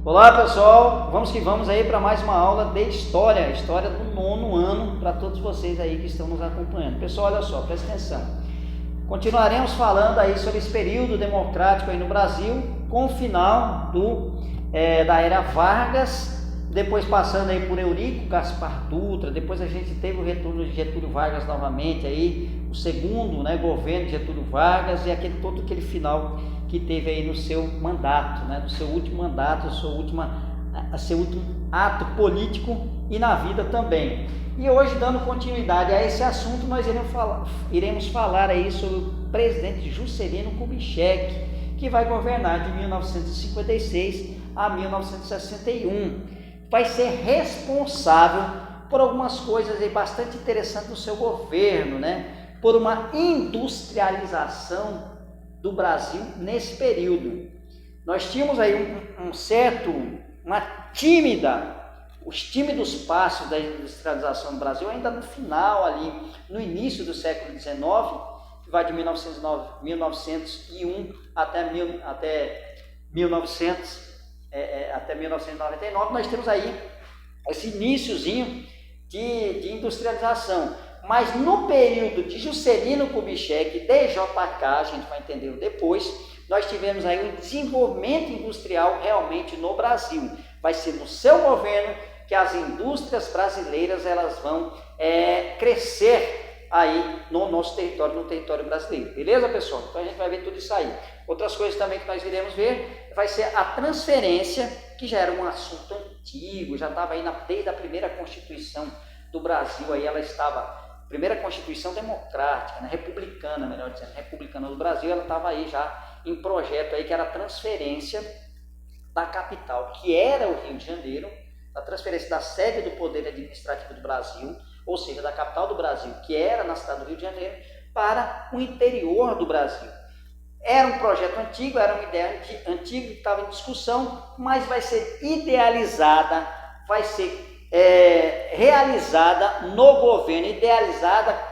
Olá pessoal, vamos que vamos aí para mais uma aula de história do 9º ano para todos vocês aí que estão nos acompanhando. Pessoal, olha só, presta atenção. Continuaremos falando aí sobre esse período democrático aí no Brasil, com o final da era Vargas, depois passando aí por Eurico Gaspar Dutra, depois a gente teve o retorno de Getúlio Vargas novamente aí, o segundo governo de Getúlio Vargas e todo aquele final que teve aí no seu mandato, no seu último mandato, seu último ato político e na vida também. E hoje, dando continuidade a esse assunto, nós iremos falar aí sobre o presidente Juscelino Kubitschek, que vai governar de 1956 a 1961. Vai ser responsável por algumas coisas aí bastante interessantes do seu governo, por uma industrialização do Brasil nesse período. Nós tínhamos aí os tímidos passos da industrialização do Brasil ainda no final ali, no início do século XIX, que vai de 1901 até 1999, nós temos aí esse iniciozinho de industrialização. Mas no período de Juscelino Kubitschek, DJK, a gente vai entender depois, nós tivemos aí um desenvolvimento industrial realmente no Brasil. Vai ser no seu governo que as indústrias brasileiras elas vão crescer aí no nosso território, no território brasileiro. Beleza, pessoal? Então a gente vai ver tudo isso aí. Outras coisas também que nós iremos ver vai ser a transferência, que já era um assunto antigo, já estava aí desde a primeira Constituição do Brasil, aí ela estava... Primeira Constituição democrática, republicana, melhor dizendo, republicana do Brasil, ela estava aí já em projeto aí, que era a transferência da capital, que era o Rio de Janeiro, a transferência da sede do Poder Administrativo do Brasil, ou seja, da capital do Brasil, que era na cidade do Rio de Janeiro, para o interior do Brasil. Era um projeto antigo, era uma ideia antiga que estava em discussão, mas vai ser idealizada, vai ser realizada no governo,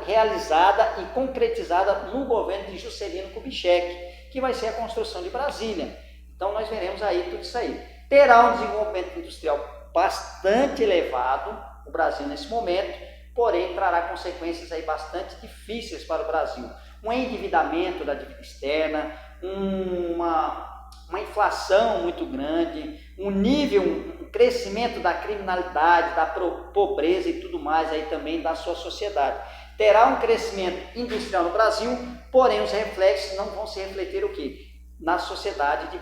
realizada e concretizada no governo de Juscelino Kubitschek, que vai ser a construção de Brasília. Então nós veremos aí tudo isso aí. Terá um desenvolvimento industrial bastante elevado o Brasil nesse momento, porém trará consequências aí bastante difíceis para o Brasil. Um endividamento da dívida externa, uma inflação muito grande, um crescimento da criminalidade, da pobreza e tudo mais aí também da sua sociedade. Terá um crescimento industrial no Brasil, porém os reflexos não vão se refletir o quê? Na sociedade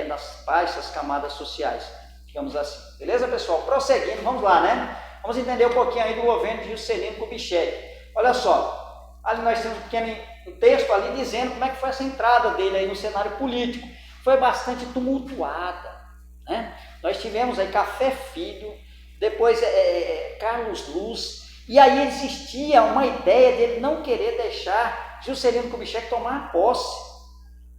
nas baixas camadas sociais, digamos assim. Beleza, pessoal? Prosseguindo, vamos lá, Vamos entender um pouquinho aí do governo de Juscelino Kubitschek. Olha só, ali nós temos um texto ali dizendo como é que foi essa entrada dele aí no cenário político. Foi bastante tumultuada, Nós tivemos aí Café Filho, depois Carlos Luz, e aí existia uma ideia dele não querer deixar Juscelino Kubitschek tomar posse.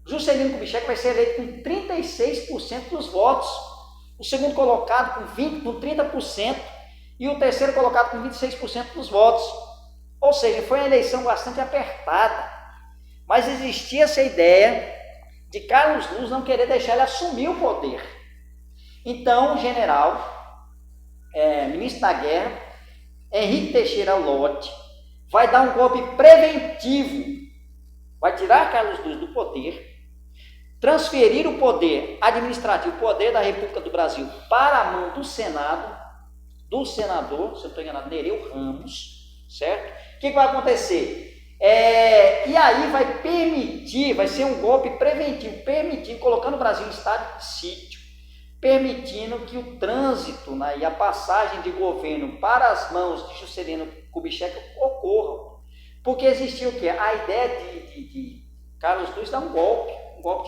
Juscelino Kubitschek vai ser eleito com 36% dos votos, o segundo colocado com 30% e o terceiro colocado com 26% dos votos. Ou seja, foi uma eleição bastante apertada, mas existia essa ideia de Carlos Luz não querer deixar ele assumir o poder. Então, o general, ministro da Guerra, Henrique Teixeira Lott, vai dar um golpe preventivo, vai tirar Carlos Luz do poder, transferir o poder administrativo, o poder da República do Brasil para a mão do Senado, do senador, se eu não estou enganado, Nereu Ramos, certo? O que vai acontecer? E aí vai ser um golpe preventivo, colocando o Brasil em estado de sítio, permitindo que o trânsito e a passagem de governo para as mãos de Juscelino Kubitschek ocorram. Porque existia o quê? A ideia de Carlos Luz dar um golpe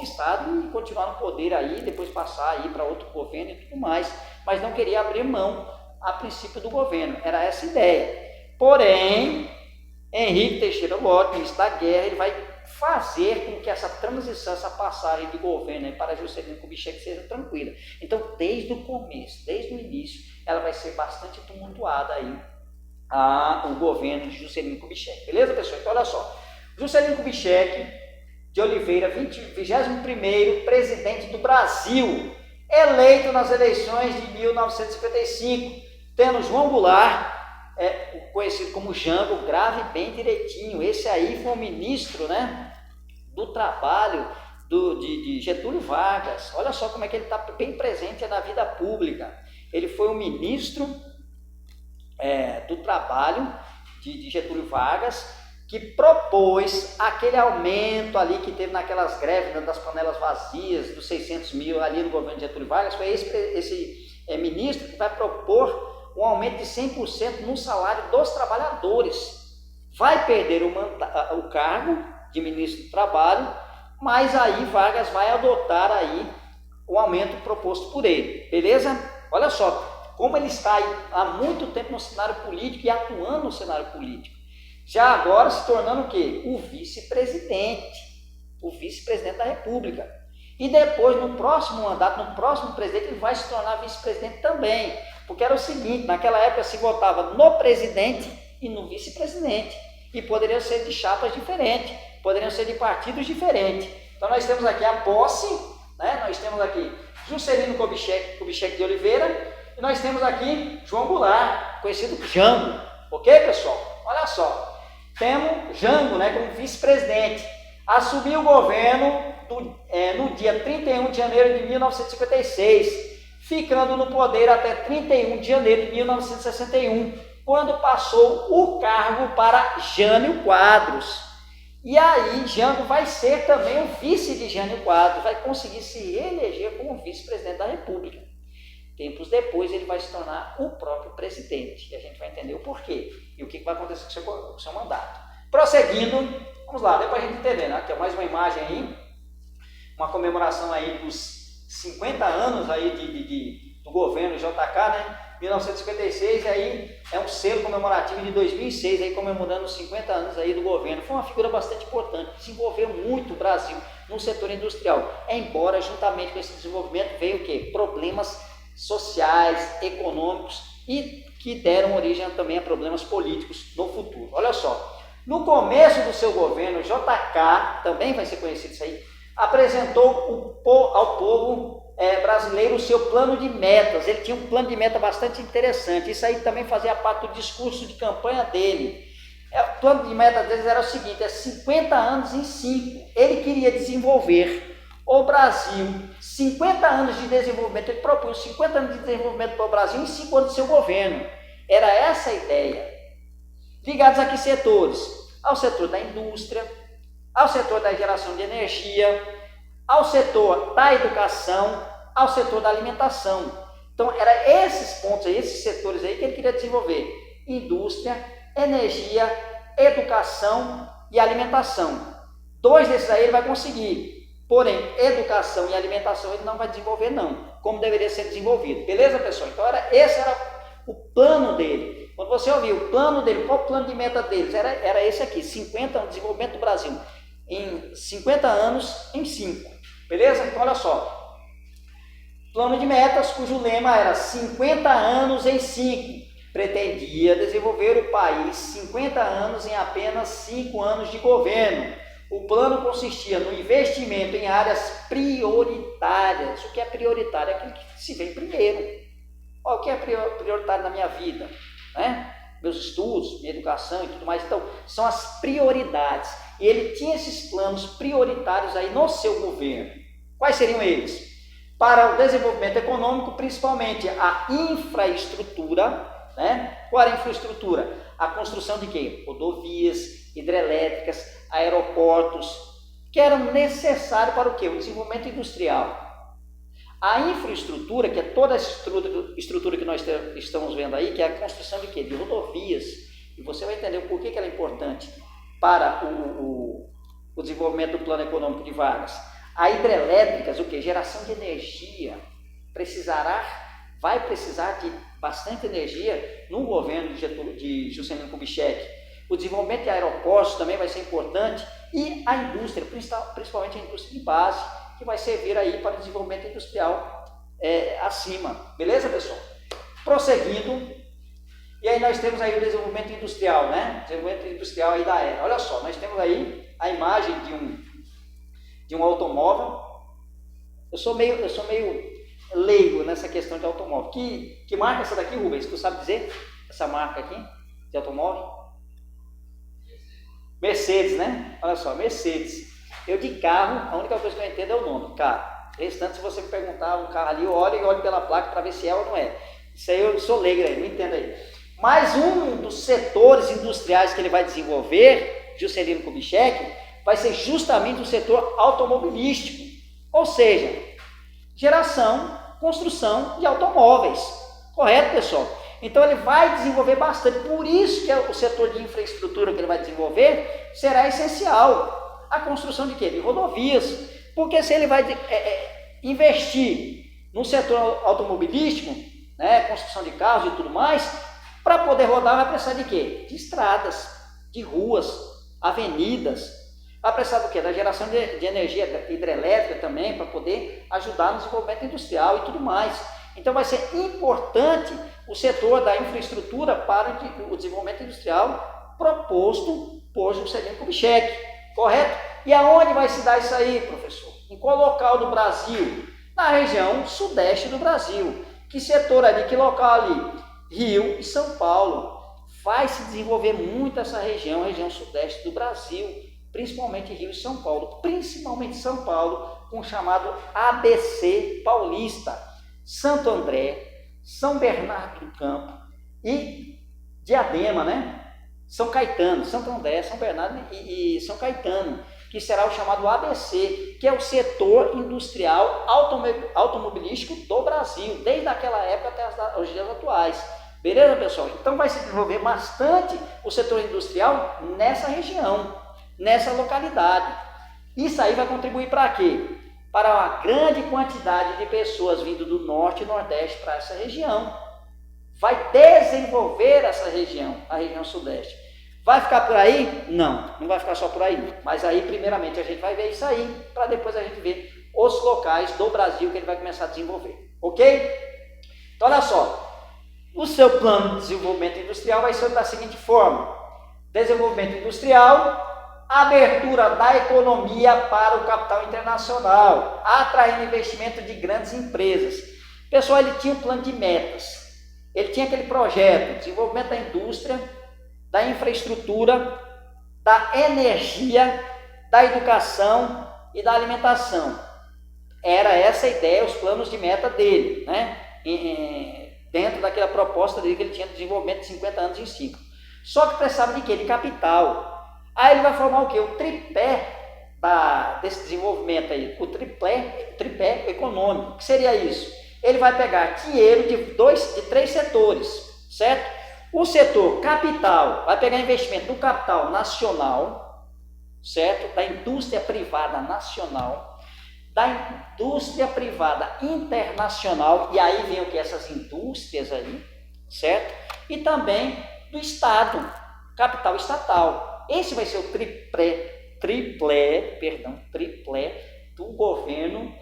de Estado e continuar no poder aí, depois passar aí para outro governo e tudo mais, mas não queria abrir mão a princípio do governo, era essa a ideia. Porém, Henrique Teixeira Lott, ministro da Guerra, ele vai fazer com que essa transição, essa passagem de governo para Juscelino Kubitschek seja tranquila. Então, desde o começo, desde o início, ela vai ser bastante tumultuada aí, o governo de Juscelino Kubitschek. Beleza, pessoal? Então, olha só. Juscelino Kubitschek de Oliveira, 21º presidente do Brasil. eleito nas eleições de 1955, tendo João Goulart, conhecido como Jango, grave bem direitinho. Esse aí foi o ministro, né, do Trabalho de Getúlio Vargas. Olha só como é que ele está bem presente na vida pública. Ele foi o ministro do Trabalho de Getúlio Vargas, que propôs aquele aumento ali que teve naquelas greves, né, das panelas vazias, dos 600 mil ali no governo de Getúlio Vargas. Foi esse ministro que vai propor um aumento de 100% no salário dos trabalhadores. Vai perder o cargo de ministro do Trabalho, mas aí Vargas vai adotar aí o aumento proposto por ele, beleza? Olha só, como ele está aí há muito tempo no cenário político e atuando no cenário político. Já agora se tornando o quê? O vice-presidente da República. E depois, no próximo mandato, no próximo presidente, ele vai se tornar vice-presidente também. Porque era o seguinte, naquela época se votava no presidente e no vice-presidente. E poderiam ser de chapas diferentes, poderiam ser de partidos diferentes. Então nós temos aqui a posse, né? Nós temos aqui Juscelino Kubitschek de Oliveira, e nós temos aqui João Goulart, conhecido como Jango. Ok, pessoal? Olha só. Temos Jango, né, como vice-presidente. Assumiu o governo no dia 31 de janeiro de 1956, ficando no poder até 31 de janeiro de 1961, quando passou o cargo para Jânio Quadros. E aí Jango vai ser também o vice de Jânio Quadros, vai conseguir se reeleger como vice-presidente da República. Tempos depois ele vai se tornar o próprio presidente, e a gente vai entender o porquê e o que vai acontecer com o seu mandato. Prosseguindo, vamos lá, deu para a gente entender, né? Aqui é mais uma imagem aí, uma comemoração aí dos 50 anos aí do governo JK, né? 1956, e aí é um selo comemorativo de 2006, aí comemorando os 50 anos aí do governo. Foi uma figura bastante importante, desenvolveu muito o Brasil no setor industrial, embora juntamente com esse desenvolvimento veio o quê? Problemas sociais, econômicos e que deram origem também a problemas políticos no futuro. Olha só, no começo do seu governo, JK, também vai ser conhecido isso aí, apresentou ao povo brasileiro o seu plano de metas. Ele tinha um plano de meta bastante interessante, isso aí também fazia parte do discurso de campanha dele. O plano de meta deles era o seguinte, 50 anos em 5, ele queria desenvolver o Brasil, 50 anos de desenvolvimento, ele propunha 50 anos de desenvolvimento para o Brasil em 5 anos de seu governo. Era essa a ideia. Ligados a que setores? Ao setor da indústria, ao setor da geração de energia, ao setor da educação, ao setor da alimentação. Então, eram esses pontos aí, esses setores aí que ele queria desenvolver. Indústria, energia, educação e alimentação. 2 desses aí ele vai conseguir. Porém, educação e alimentação ele não vai desenvolver não, como deveria ser desenvolvido. Beleza, pessoal? Então, esse era o plano dele. Quando você ouvir o plano dele, qual o plano de meta deles? Era esse aqui, 50 anos de desenvolvimento do Brasil. Em 50 anos, em 5. Beleza? Então, olha só. Plano de metas, cujo lema era 50 anos em 5. Pretendia desenvolver o país 50 anos em apenas 5 anos de governo. O plano consistia no investimento em áreas prioritárias. O que é prioritário? É aquilo que se vê primeiro. O que é prioritário na minha vida? Né? Meus estudos, minha educação e tudo mais. Então, são as prioridades. E ele tinha esses planos prioritários aí no seu governo. Quais seriam eles? Para o desenvolvimento econômico, principalmente a infraestrutura. Né? Qual era a infraestrutura? A construção de quê? Rodovias, hidrelétricas, aeroportos, que eram necessários para o quê? O desenvolvimento industrial. A infraestrutura, que é toda essa estrutura que nós estamos vendo aí, que é a construção de quê? De rodovias. E você vai entender o porquê que ela é importante para o desenvolvimento do plano econômico de Vargas. A hidrelétricas, o quê? Geração de energia. Vai precisar de bastante energia no governo de Juscelino Kubitschek. O desenvolvimento de aeroportos também vai ser importante e a indústria, principalmente a indústria de base, que vai servir aí para o desenvolvimento industrial acima. Beleza, pessoal? Prosseguindo, e aí nós temos aí o desenvolvimento industrial, né? Desenvolvimento industrial aí da era. Olha só, nós temos aí a imagem de um automóvel. Eu sou meio leigo nessa questão de automóvel. Que marca é essa daqui, Rubens? Tu sabe dizer essa marca aqui de automóvel? Mercedes, né? Olha só, Mercedes. Eu de carro, a única coisa que eu entendo é o nome, carro. Restante, se você me perguntar um carro ali, eu olho pela placa para ver se é ou não é. Isso aí eu sou leigo aí, não entendo aí. Mas um dos setores industriais que ele vai desenvolver, Juscelino Kubitschek, vai ser justamente o setor automobilístico. Ou seja, geração, construção de automóveis. Correto, pessoal? Então ele vai desenvolver bastante. Por isso que o setor de infraestrutura que ele vai desenvolver será essencial. A construção de quê? De rodovias. Porque se ele vai investir no setor automobilístico, né, construção de carros e tudo mais, para poder rodar vai precisar de quê? De estradas, de ruas, avenidas. Vai precisar do quê? Da geração de energia hidrelétrica também, para poder ajudar no desenvolvimento industrial e tudo mais. Então vai ser importante o setor da infraestrutura para o desenvolvimento industrial proposto por Juscelino Kubitschek, correto? E aonde vai se dar isso aí, professor? Em qual local do Brasil? Na região sudeste do Brasil. Que setor ali, que local ali? Rio e São Paulo. Vai se desenvolver muito essa região, a região sudeste do Brasil, principalmente Rio e São Paulo, principalmente São Paulo, com o chamado ABC Paulista, Santo André, São Bernardo do Campo e Diadema, né? São Caetano, Santo André, São Bernardo e São Caetano, que será o chamado ABC, que é o setor industrial automobilístico do Brasil, desde aquela época até os dias atuais. Beleza, pessoal? Então vai se desenvolver bastante o setor industrial nessa região, nessa localidade. Isso aí vai contribuir para quê? Para uma grande quantidade de pessoas vindo do norte e nordeste para essa região. Vai desenvolver essa região, a região sudeste. Vai ficar por aí? Não, não vai ficar só por aí. Mas aí, primeiramente, a gente vai ver isso aí, para depois a gente ver os locais do Brasil que ele vai começar a desenvolver. Ok? Então, olha só. O seu plano de desenvolvimento industrial vai ser da seguinte forma. Desenvolvimento industrial, abertura da economia para o capital internacional, atraindo investimento de grandes empresas. Pessoal, ele tinha um plano de metas. Ele tinha aquele projeto, desenvolvimento da indústria, da infraestrutura, da energia, da educação e da alimentação. Era essa a ideia, os planos de meta dele, né? Dentro daquela proposta dele que ele tinha de desenvolvimento de 50 anos em ciclo. Só que precisava de quê? De capital. Aí ele vai formar o quê? O tripé desse desenvolvimento aí, o tripé econômico. O que seria isso? Ele vai pegar dinheiro de 3 setores, certo? O setor capital vai pegar investimento do capital nacional, certo? Da indústria privada nacional, da indústria privada internacional, e aí vem o que? Essas indústrias aí, certo? E também do Estado, capital estatal. Esse vai ser o triplé do governo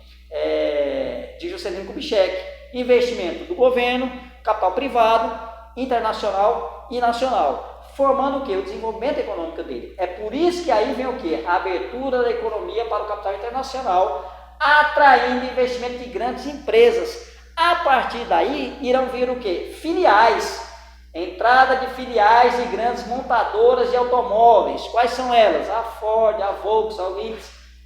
de Juscelino Kubitschek. Investimento do governo, capital privado, internacional e nacional, formando o que? O desenvolvimento econômico dele. É por isso que aí vem o que? A abertura da economia para o capital internacional, atraindo investimento de grandes empresas. A partir daí irão vir o que? Filiais. Entrada de filiais de grandes montadoras de automóveis. Quais são elas? A Ford, a Volkswagen,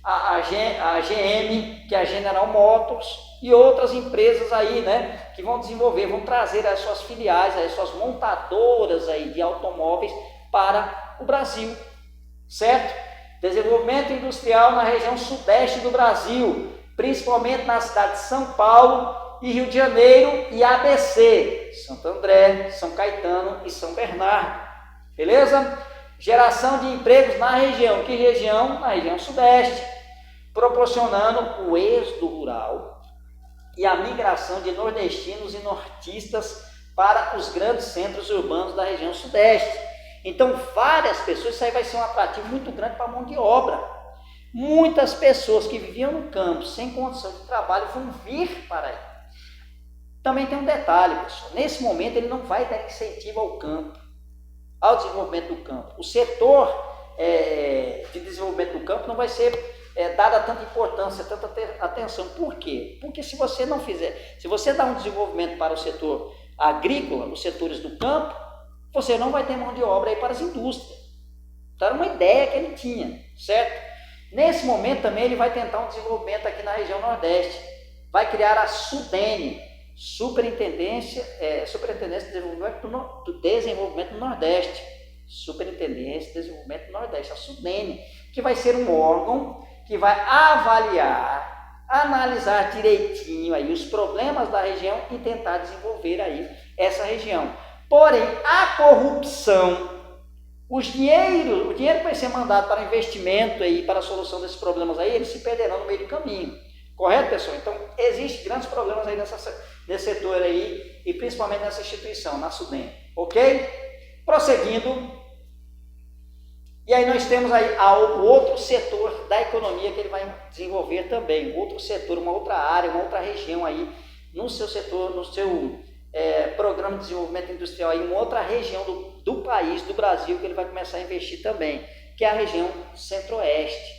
a GM, que é a General Motors, e outras empresas aí, né, que vão desenvolver, vão trazer as suas filiais, as suas montadoras aí de automóveis para o Brasil, certo? Desenvolvimento industrial na região sudeste do Brasil, principalmente na cidade de São Paulo e Rio de Janeiro e ABC, Santo André, São Caetano e São Bernardo, beleza? Geração de empregos na região, que região? Na região sudeste, proporcionando o êxodo rural e a migração de nordestinos e nortistas para os grandes centros urbanos da região sudeste. Então, várias pessoas, isso aí vai ser um atrativo muito grande para a mão de obra. Muitas pessoas que viviam no campo sem condição de trabalho vão vir para aí. Também tem um detalhe, pessoal, nesse momento ele não vai dar incentivo ao campo, ao desenvolvimento do campo. O setor de desenvolvimento do campo não vai ser dada tanta importância, tanta atenção. Por quê? Porque se você não fizer, se você dá um desenvolvimento para o setor agrícola, os setores do campo, você não vai ter mão de obra aí para as indústrias. Então era uma ideia que ele tinha, certo? Nesse momento também ele vai tentar um desenvolvimento aqui na região Nordeste. Vai criar a SUDENE, Superintendência de Desenvolvimento do Nordeste. Superintendência de Desenvolvimento do Nordeste, a SUDENE, que vai ser um órgão que vai avaliar, analisar direitinho aí os problemas da região e tentar desenvolver aí essa região. Porém, a corrupção, o dinheiro que vai ser mandado para investimento aí, para a solução desses problemas aí, eles se perderão no meio do caminho. Correto, pessoal? Então, existem grandes problemas aí nesse setor aí, e principalmente nessa instituição, na SUDENE. Ok? Prosseguindo. E aí nós temos aí o outro setor da economia que ele vai desenvolver também. Outro setor, uma outra área, uma outra região aí, no seu setor, no seu programa de desenvolvimento industrial aí, uma outra região do país, do Brasil, que ele vai começar a investir também, que é a região Centro-Oeste.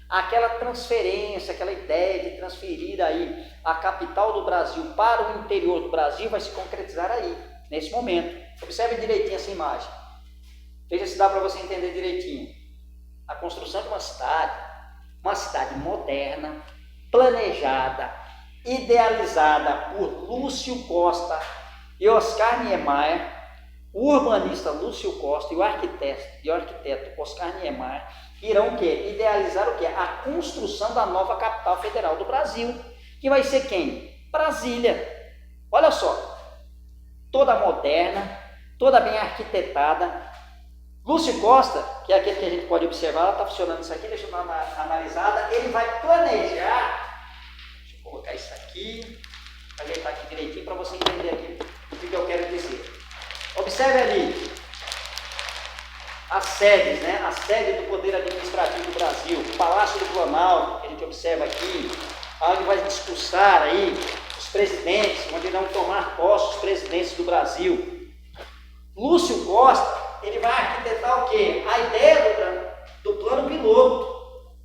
Aquela transferência, aquela ideia de transferir aí a capital do Brasil para o interior do Brasil vai se concretizar aí, nesse momento. Observe direitinho essa imagem. Veja se dá para você entender direitinho. A construção de uma cidade moderna, planejada, idealizada por Lúcio Costa e Oscar Niemeyer, o urbanista Lúcio Costa e o arquiteto Oscar Niemeyer, irão o quê? Idealizar o quê? A construção da nova capital federal do Brasil, que vai ser quem? Brasília. Olha só, toda moderna, toda bem arquitetada. Lúcio Costa, que é aquele que a gente pode observar, ela está funcionando isso aqui, deixa eu dar uma analisada, ele vai planejar, deixa eu colocar isso aqui, ajeitar aqui direitinho para você entender aqui o que eu quero dizer. Observe ali as sedes, né? A sede do Poder Administrativo do Brasil, o Palácio do Planalto, que a gente observa aqui, onde vai discursar aí os presidentes, onde irão tomar posse os presidentes do Brasil. Lúcio Costa, ele vai arquitetar o quê? A ideia do plano piloto.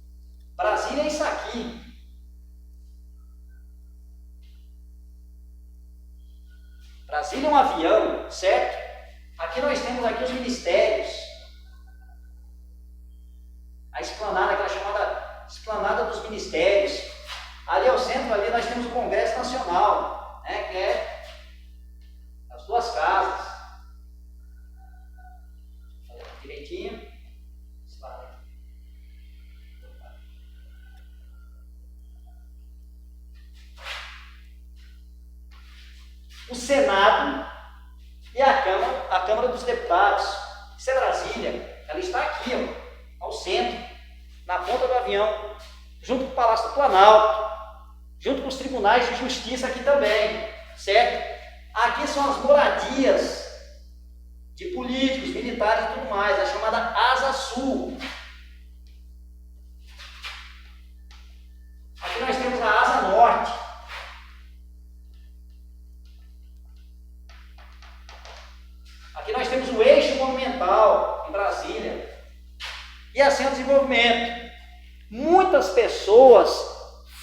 Brasília é isso aqui. Brasília é um avião, certo? Aqui nós temos aqui os ministérios. A esplanada, aquela chamada esplanada dos ministérios. Ali ao centro, ali nós temos o Congresso Nacional, né, que é as duas casas. Vou fazer aqui direitinho. O Senado e a Câmara dos Deputados. Isso é Brasília. Ela está aqui, ó, ao centro, na ponta do avião, junto com o Palácio do Planalto, junto com os tribunais de justiça aqui também, certo? Aqui são as moradias de políticos, militares e tudo mais, a chamada Asa Sul. Aqui nós temos a Asa Norte. Aqui nós temos o eixo monumental em Brasília. E assim é o desenvolvimento. Muitas pessoas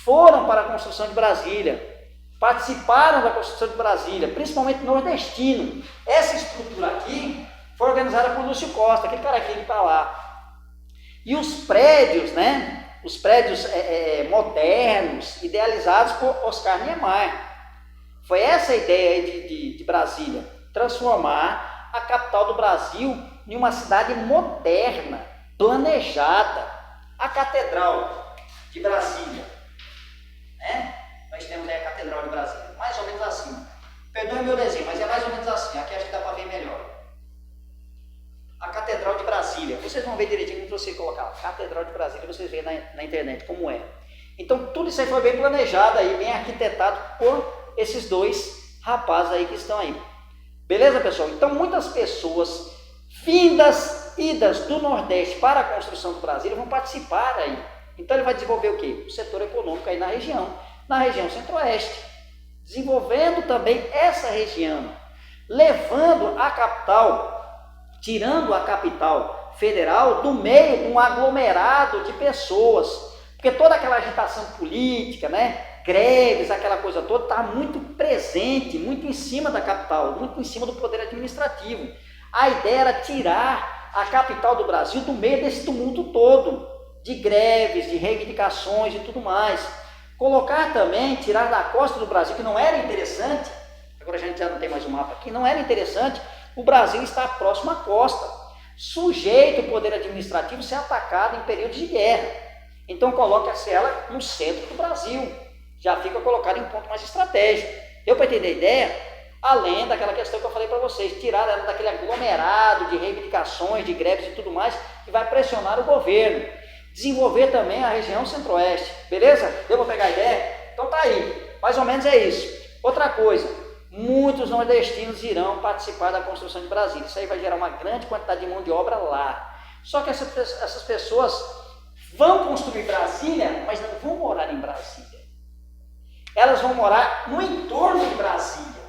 foram para a construção de Brasília, participaram da construção de Brasília, principalmente nordestino. Essa estrutura aqui foi organizada por Lúcio Costa, aquele cara aqui que está lá. E os prédios, né? Os prédios modernos, idealizados por Oscar Niemeyer. Foi essa a ideia aí de Brasília, transformar a capital do Brasil em uma cidade moderna, planejada. A Catedral de Brasília, né? Nós temos aí a Catedral de Brasília, mais ou menos assim. Perdoe meu desenho, mas é mais ou menos assim. Aqui acho que dá para ver melhor. A Catedral de Brasília. Vocês vão ver direitinho quando você colocar Catedral de Brasília, vocês veem na internet como é. Então tudo isso aí foi bem planejado aí, bem arquitetado por esses dois rapazes aí que estão aí. Beleza, pessoal? Então muitas pessoas idas do Nordeste para a construção do Brasília vão participar aí. Então ele vai desenvolver o quê? O setor econômico aí na região Centro-Oeste, desenvolvendo também essa região, levando a capital, tirando a capital federal do meio de um aglomerado de pessoas, Porque toda aquela agitação política, né, greves, aquela coisa toda, está muito presente, muito em cima da capital, muito em cima do poder administrativo. A ideia era tirar a capital do Brasil do meio desse tumulto todo, de greves, de reivindicações e tudo mais. Colocar também, tirar da costa do Brasil, que não era interessante, agora a gente já não tem mais um mapa aqui, não era interessante o Brasil estar próximo à costa, sujeito o poder administrativo ser atacado em períodos de guerra. Então coloca-se ela no centro do Brasil, já fica colocada em ponto mais estratégico. Deu para entender a ideia? Além daquela questão que eu falei para vocês, tirar ela daquele aglomerado de reivindicações, de greves e tudo mais, que vai pressionar o governo. Desenvolver também a região centro-oeste, beleza? Deu para pegar a ideia? Então tá aí, mais ou menos é isso. Outra coisa, muitos nordestinos irão participar da construção de Brasília. Isso aí vai gerar uma grande quantidade de mão de obra lá. Só que essas pessoas vão construir Brasília, mas não vão morar em Brasília. Elas vão morar no entorno de Brasília.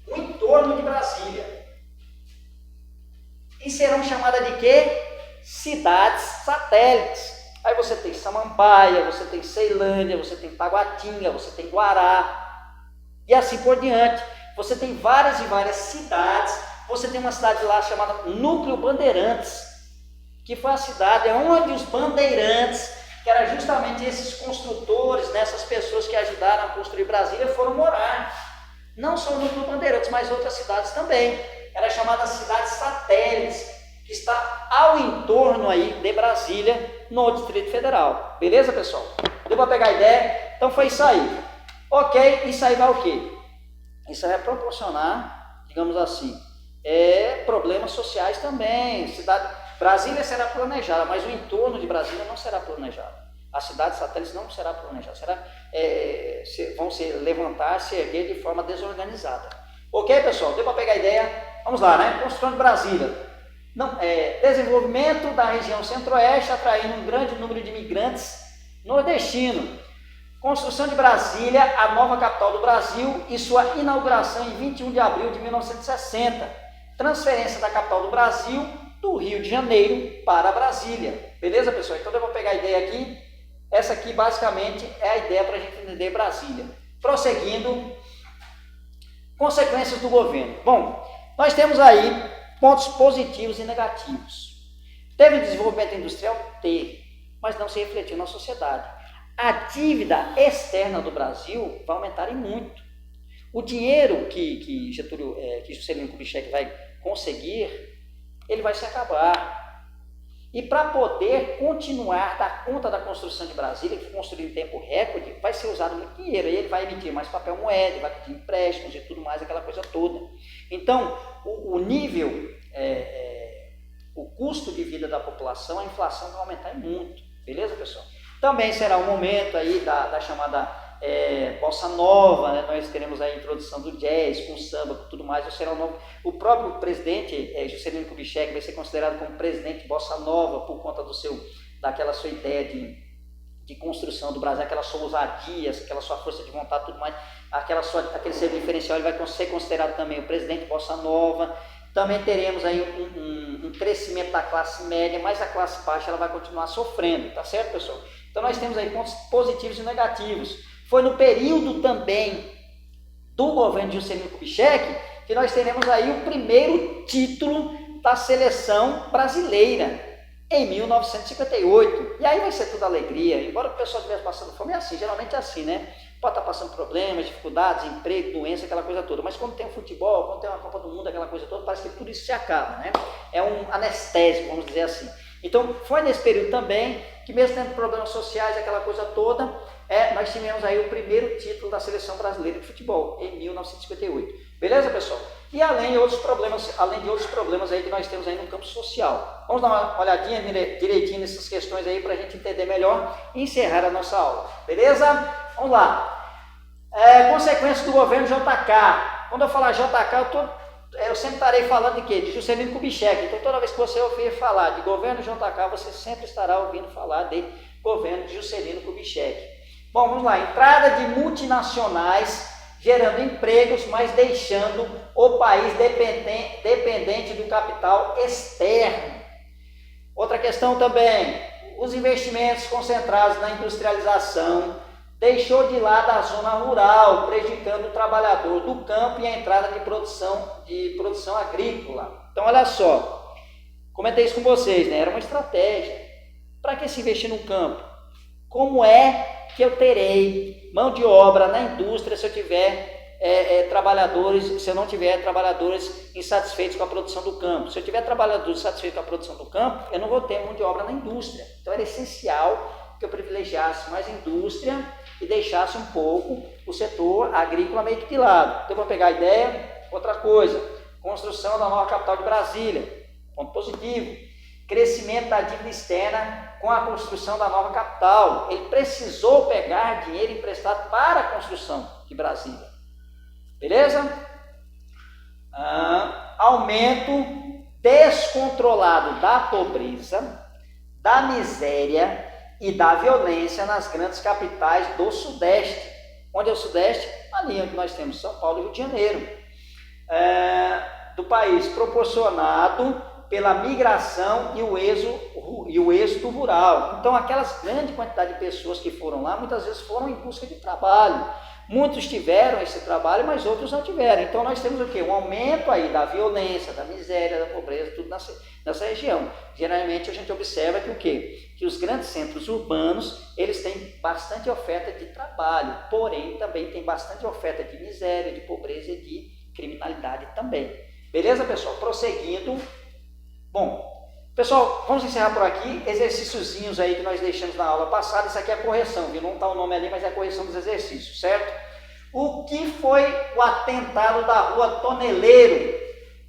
No entorno de Brasília. E serão chamadas de quê? Cidades satélites. Aí você tem Samambaia, você tem Ceilândia, você tem Taguatinga, você tem Guará, e assim por diante. Você tem várias e várias cidades. Você tem uma cidade lá chamada Núcleo Bandeirantes, que foi a cidade onde os bandeirantes, que eram justamente esses construtores, né, essas pessoas que ajudaram a construir Brasília, foram morar. Não só o Núcleo Bandeirantes, mas outras cidades também. Era chamada cidades satélites, que está ao entorno aí de Brasília, no Distrito Federal. Beleza, pessoal? Deu para pegar a ideia? Então foi isso aí. Ok, isso aí vai o quê? Isso vai proporcionar, digamos assim, problemas sociais também. Brasília será planejada, mas o entorno de Brasília não será planejado. As cidades satélites não será planejada, vão se levantar, se erguer de forma desorganizada. Ok, pessoal? Deu para pegar a ideia? Vamos lá, né? Construção de Brasília. Desenvolvimento da região centro-oeste, atraindo um grande número de imigrantes nordestinos. Construção de Brasília, a nova capital do Brasil, e sua inauguração em 21 de abril de 1960. Transferência da capital do Brasil do Rio de Janeiro para Brasília. Beleza, pessoal? Então eu vou pegar a ideia aqui. Essa aqui basicamente é a ideia para a gente entender Brasília. Prosseguindo, consequências do governo. Bom, nós temos aí pontos positivos e negativos. Teve desenvolvimento industrial? Teve, mas não se refletiu na sociedade. A dívida externa do Brasil vai aumentar em muito. O dinheiro que Juscelino Kubitschek vai conseguir, ele vai se acabar. E para poder continuar dar conta da construção de Brasília, que construiu em tempo recorde, vai ser usado muito dinheiro. E ele vai emitir mais papel moeda, vai pedir empréstimos e tudo mais, aquela coisa toda. Então, o nível, o custo de vida da população, a inflação vai aumentar muito. Beleza, pessoal? Também será um momento aí da chamada bossa nova, né? Nós teremos a introdução do jazz, com samba, com tudo mais. O próprio presidente, Juscelino Kubitschek, vai ser considerado como presidente de bossa nova por conta daquela sua ideia de construção do Brasil, aquela sua ousadia, aquela sua força de vontade, tudo mais, aquele seu diferencial. Ele vai ser considerado também o presidente bossa nova. Também teremos aí um crescimento da classe média, mas a classe baixa ela vai continuar sofrendo, tá certo, pessoal? Então nós temos aí pontos positivos e negativos. Foi no período também do governo de Juscelino Kubitschek que nós teremos aí o primeiro título da seleção brasileira, em 1958. E aí vai ser tudo alegria, embora o pessoal estivesse passando fome, é assim, geralmente é assim, né? Pode estar passando problemas, dificuldades, emprego, doença, aquela coisa toda. Mas quando tem o futebol, quando tem uma Copa do Mundo, aquela coisa toda, parece que tudo isso se acaba, né? É um anestésico, vamos dizer assim. Então, foi nesse período também que, mesmo tendo problemas sociais, aquela coisa toda, nós tivemos aí o primeiro título da seleção brasileira de futebol, em 1958. Beleza, pessoal? E além de outros problemas aí que nós temos aí no campo social. Vamos dar uma olhadinha direitinho nessas questões aí para a gente entender melhor e encerrar a nossa aula. Beleza? Vamos lá. Consequências do governo JK. Quando eu falar JK, eu sempre estarei falando de quê? De Juscelino Kubitschek. Então, toda vez que você ouvir falar de governo JK, você sempre estará ouvindo falar de governo de Juscelino Kubitschek. Bom, vamos lá. Entrada de multinacionais gerando empregos, mas deixando o país dependente do capital externo. Outra questão também, os investimentos concentrados na industrialização deixou de lado a zona rural, prejudicando o trabalhador do campo e a entrada de produção agrícola. Então, olha só, comentei isso com vocês, né? Era uma estratégia. Para que se investir no campo? Como é que eu terei mão de obra na indústria se eu tiver se eu não tiver trabalhadores insatisfeitos com a produção do campo? Se eu tiver trabalhadores insatisfeitos com a produção do campo, eu não vou ter mão de obra na indústria. Então, era essencial que eu privilegiasse mais a indústria e deixasse um pouco o setor agrícola meio que de lado. Então, para pegar a ideia, outra coisa, construção da nova capital de Brasília, ponto positivo. Crescimento da dívida externa com a construção da nova capital. Ele precisou pegar dinheiro emprestado para a construção de Brasília. Beleza? Aumento descontrolado da pobreza, da miséria e da violência nas grandes capitais do Sudeste. Onde é o Sudeste? Ali onde nós temos São Paulo e Rio de Janeiro. Do país, proporcionado pela migração e o êxodo rural. Então, aquelas grandes quantidades de pessoas que foram lá, muitas vezes foram em busca de trabalho. Muitos tiveram esse trabalho, mas outros não tiveram. Então, nós temos o quê? Um aumento aí da violência, da miséria, da pobreza, tudo nessa região. Geralmente, a gente observa que o quê? Que os grandes centros urbanos, eles têm bastante oferta de trabalho, porém, também tem bastante oferta de miséria, de pobreza e de criminalidade também. Beleza, pessoal? Prosseguindo. Bom, pessoal, vamos encerrar por aqui. Exercíciozinhos aí que nós deixamos na aula passada. Isso aqui é a correção, viu? Não está o nome ali, mas é a correção dos exercícios, certo? O que foi o atentado da Rua Toneleiro?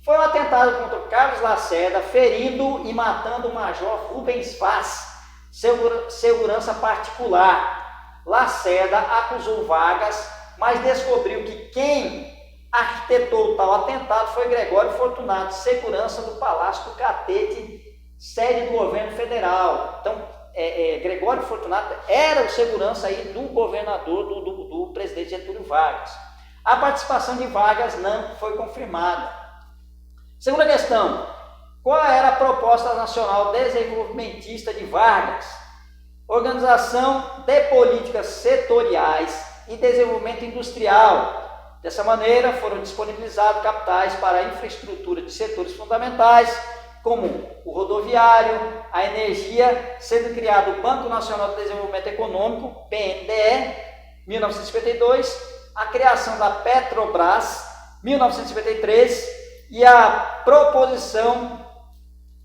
Foi um atentado contra o Carlos Lacerda, ferindo e matando o Major Rubens Vaz, segurança particular. Lacerda acusou Vargas, mas descobriu que quem arquitetou tal atentado foi Gregório Fortunato, segurança do Palácio do Catete, sede do governo federal. Então, Gregório Fortunato era o segurança aí do governador, do presidente Getúlio Vargas. A participação de Vargas não foi confirmada. Segunda questão, qual era a proposta nacional desenvolvimentista de Vargas? Organização de políticas setoriais e desenvolvimento industrial. Dessa maneira, foram disponibilizados capitais para a infraestrutura de setores fundamentais, como o rodoviário, a energia, sendo criado o Banco Nacional de Desenvolvimento Econômico, BNDE, 1952, a criação da Petrobras, 1953, e a proposição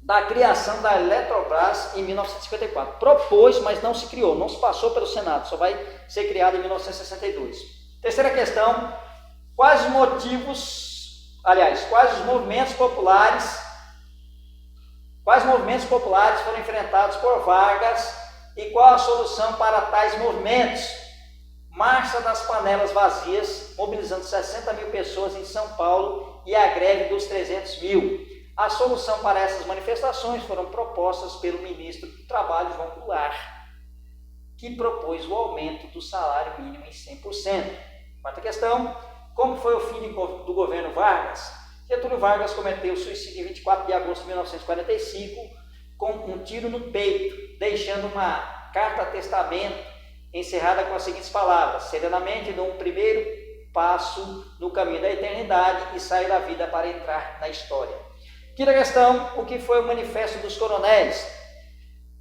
da criação da Eletrobras em 1954. Propôs, mas não se criou, não se passou pelo Senado, só vai ser criado em 1962. Terceira questão. Quais os movimentos populares foram enfrentados por Vargas e qual a solução para tais movimentos? Marcha das panelas vazias, mobilizando 60 mil pessoas em São Paulo e a greve dos 300 mil. A solução para essas manifestações foram propostas pelo ministro do Trabalho, João Goulart, que propôs o aumento do salário mínimo em 100%. Quarta questão. Como foi o fim do governo Vargas? Getúlio Vargas cometeu suicídio em 24 de agosto de 1945 com um tiro no peito, deixando uma carta-testamento encerrada com as seguintes palavras: serenamente dou um primeiro passo no caminho da eternidade e saio da vida para entrar na história. Quinta questão, o que foi o Manifesto dos Coronéis?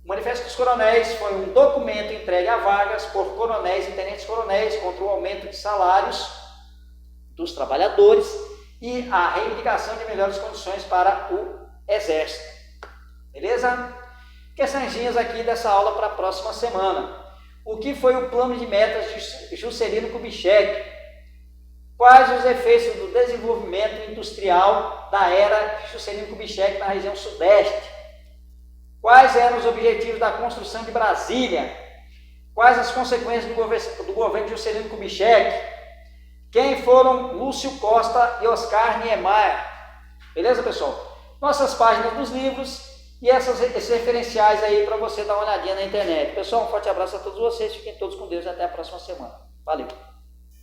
O Manifesto dos Coronéis foi um documento entregue a Vargas por coronéis e tenentes-coronéis contra o aumento de salários dos trabalhadores e a reivindicação de melhores condições para o Exército. Beleza? Questõezinhas aqui dessa aula para a próxima semana. O que foi o plano de metas de Juscelino Kubitschek? Quais os efeitos do desenvolvimento industrial da era Juscelino Kubitschek na região Sudeste? Quais eram os objetivos da construção de Brasília? Quais as consequências do governo de Juscelino Kubitschek? Quem foram Lúcio Costa e Oscar Niemeyer? Beleza, pessoal? Nossas páginas dos livros e esses referenciais aí para você dar uma olhadinha na internet. Pessoal, um forte abraço a todos vocês. Fiquem todos com Deus e até a próxima semana. Valeu!